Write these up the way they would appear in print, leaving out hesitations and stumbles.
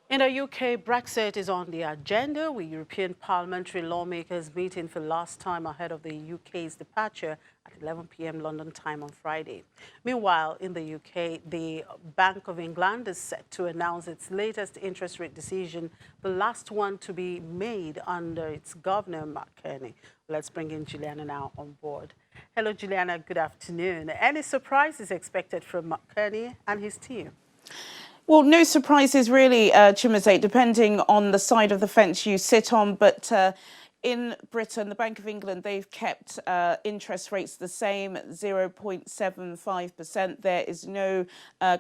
In the UK, Brexit is on the agenda, with European parliamentary lawmakers meeting for the last time ahead of the UK's departure at 11 p.m. London time on Friday. Meanwhile, in the UK, the Bank of England is set to announce its latest interest rate decision, the last one to be made under its governor, Mark Carney. Let's bring in Juliana now on board. Hello, Juliana. Good afternoon. Any surprises expected from Mark Carney and his team? Well, no surprises really, Chimazate, depending on the side of the fence you sit on. But in Britain, the Bank of England, they've kept interest rates the same, 0.75%. There is no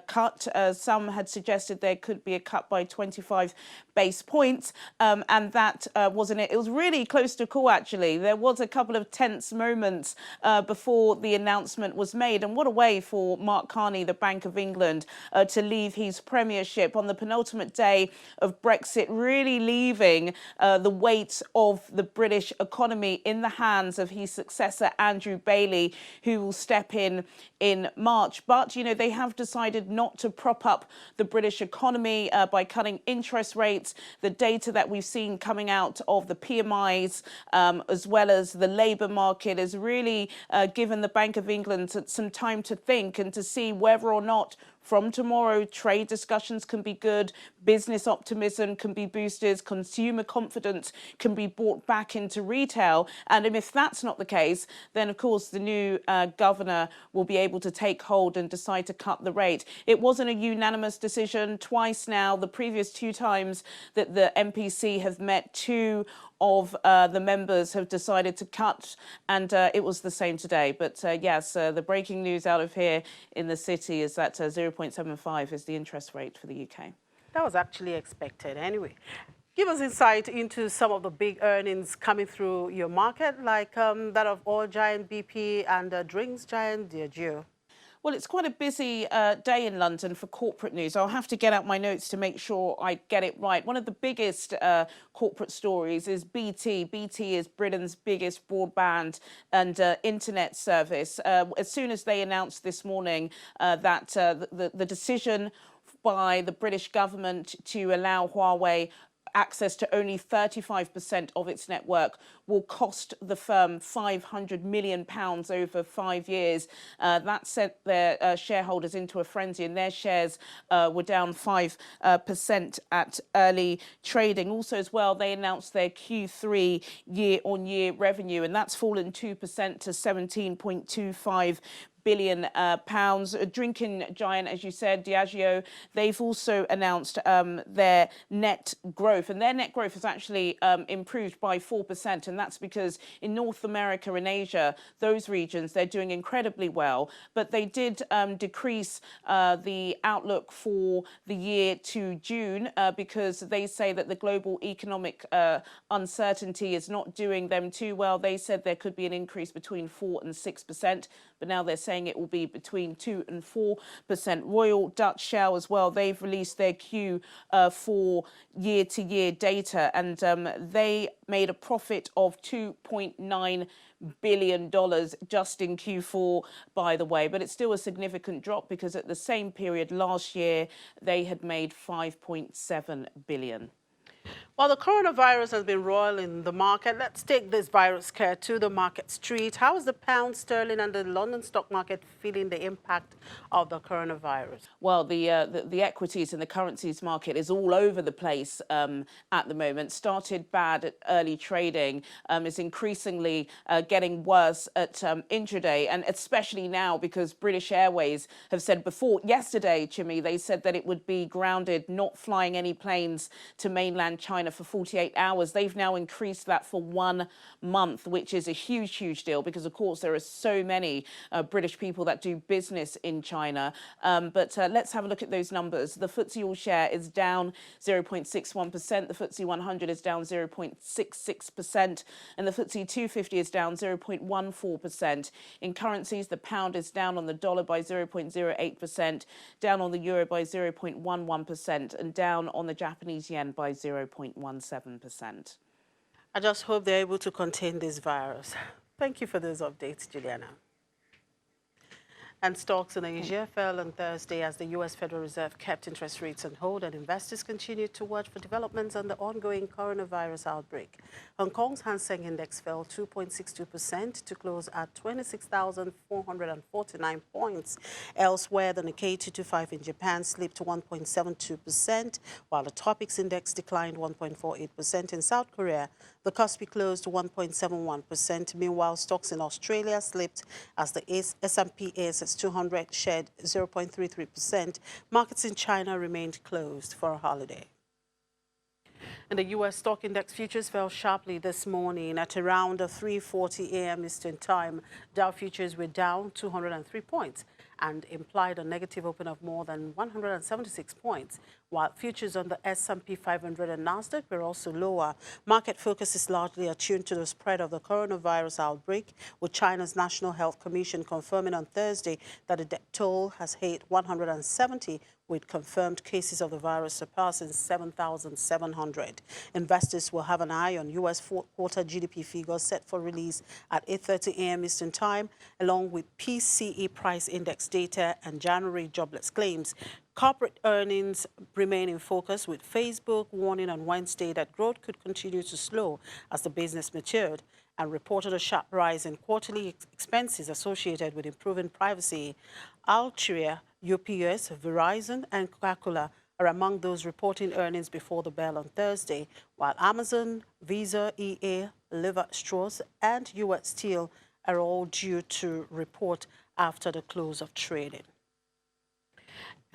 cut. Some had suggested there could be a cut by 25 base points, and that wasn't it. It was really close to call, actually. There was a couple of tense moments before the announcement was made. And what a way for Mark Carney, the Bank of England, to leave his premiership on the penultimate day of Brexit, really leaving the weight of the British economy in the hands of his successor, Andrew Bailey, who will step in March. But, you know, they have decided not to prop up the British economy by cutting interest rates. The data that we've seen coming out of the PMIs, as well as the labour market, has really given the Bank of England some time to think and to see whether or not from tomorrow trade discussions can be good, business optimism can be boosted, consumer confidence can be brought back into retail. And if that's not the case, then of course the new governor will be able to take hold and decide to cut the rate. It wasn't a unanimous decision. Twice now, the previous two times that the MPC have met, two of the members have decided to cut, and it was the same today. But yes, the breaking news out of here in the city is that 0.75 is the interest rate for the UK. That was actually expected anyway. Give us insight into some of the big earnings coming through your market, like that of oil giant BP and drinks giant Diageo. Well, it's quite a busy day in London for corporate news. I'll have to get out my notes to make sure I get it right. One of the biggest corporate stories is BT. BT is Britain's biggest broadband and internet service. As soon as they announced this morning that the decision by the British government to allow Huawei access to only 35% of its network will cost the firm £500 million over 5 years. That sent their shareholders into a frenzy, and their shares were down 5% at early trading. Also, as well, they announced their Q3 year-on-year revenue, and that's fallen 2% to £17.25 billion. A drinking giant, as you said, Diageo, they've also announced their net growth, and their net growth has actually improved by 4%, and that's because in North America and Asia, those regions, they're doing incredibly well, but they did decrease the outlook for the year to June because they say that the global economic uncertainty is not doing them too well. They said there could be an increase between 4 and 6%, but now they're saying it will be between 2 and 4%. Royal Dutch Shell as well, they've released their Q4 year-to-year data, and they made a profit of $2.9 billion just in Q4, by the way. But it's still a significant drop because at the same period last year, they had made $5.7 billion. While the coronavirus has been roiling the market, let's take this virus scare to the market street. How is the pound sterling and the London stock market feeling the impact of the coronavirus? Well, the equities and the currencies market is all over the place at the moment. Started bad at early trading, is increasingly getting worse at intraday, and especially now because British Airways have said before, yesterday, Chimmy, they said that it would be grounded, not flying any planes to mainland China for 48 hours. They've now increased that for 1 month, which is a huge, huge deal because, of course, there are so many British people that do business in China. But let's have a look at those numbers. The FTSE All Share is down 0.61%. The FTSE 100 is down 0.66%. And the FTSE 250 is down 0.14%. In currencies, the pound is down on the dollar by 0.08%, down on the euro by 0.11%, and down on the Japanese yen by 0.17%. I just hope they're able to contain this virus. Thank you for those updates, Juliana. And stocks in Asia fell on Thursday as the U.S. Federal Reserve kept interest rates on hold and investors continued to watch for developments on the ongoing coronavirus outbreak. Hong Kong's Hang Seng Index fell 2.62% to close at 26,449 points. Elsewhere, the Nikkei 225 in Japan slipped 1.72%, while the Topix Index declined 1.48%. In South Korea, the Kospi closed 1.71%. Meanwhile, stocks in Australia slipped as the S&P ASX 200 shed 0.33%. Markets in China remained closed for a holiday. And the U.S. stock index futures fell sharply this morning at around 3:40 a.m. Eastern Time. Dow futures were down 203 points and implied a negative open of more than 176 points, while futures on the S&P 500 and Nasdaq were also lower. Market focus is largely attuned to the spread of the coronavirus outbreak, with China's National Health Commission confirming on Thursday that the death toll has hit 170, with confirmed cases of the virus surpassing 7,700. Investors will have an eye on U.S. fourth-quarter GDP figures set for release at 8:30 a.m. Eastern Time, along with PCE price index data and January jobless claims. Corporate earnings remain in focus, with Facebook warning on Wednesday that growth could continue to slow as the business matured, and reported a sharp rise in quarterly expenses associated with improving privacy. Altria, UPS, Verizon, and Coca-Cola are among those reporting earnings before the bell on Thursday, while Amazon, Visa, EA, Levi Strauss, and U.S. Steel are all due to report after the close of trading.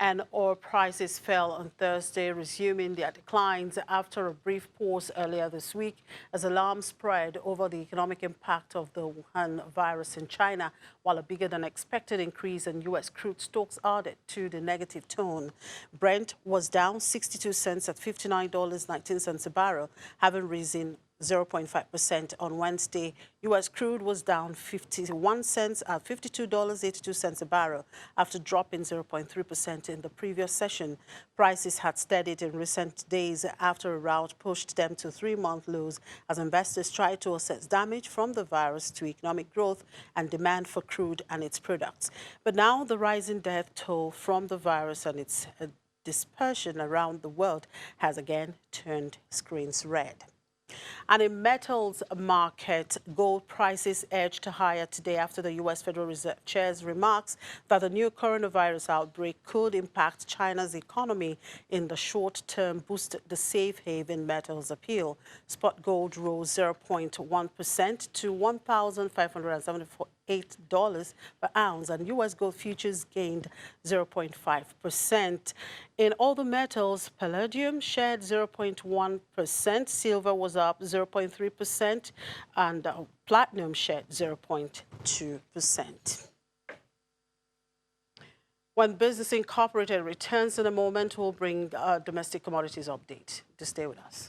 And oil prices fell on Thursday, resuming their declines after a brief pause earlier this week as alarms spread over the economic impact of the Wuhan virus in China, while a bigger-than-expected increase in U.S. crude stocks added to the negative tone. Brent was down 62 cents at $59.19 a barrel, having risen 0.5% on Wednesday. U.S. crude was down 51 cents at $52.82 a barrel after dropping 0.3% in the previous session. Prices had steadied in recent days after a rout pushed them to three-month lows as investors tried to assess damage from the virus to economic growth and demand for crude and its products. But now the rising death toll from the virus and its dispersion around the world has again turned screens red. And in metals market, gold prices edged higher today after the U.S. Federal Reserve Chair's remarks that the new coronavirus outbreak could impact China's economy in the short term, boosted the safe haven metals appeal. Spot gold rose 0.1% to $1,578 per ounce, and U.S. gold futures gained 0.5%. In all the metals, palladium shared 0.1%, silver was up 0.3%, and platinum shared 0.2%. When Business Incorporated returns in a moment, we'll bring a domestic commodities update. To stay with us.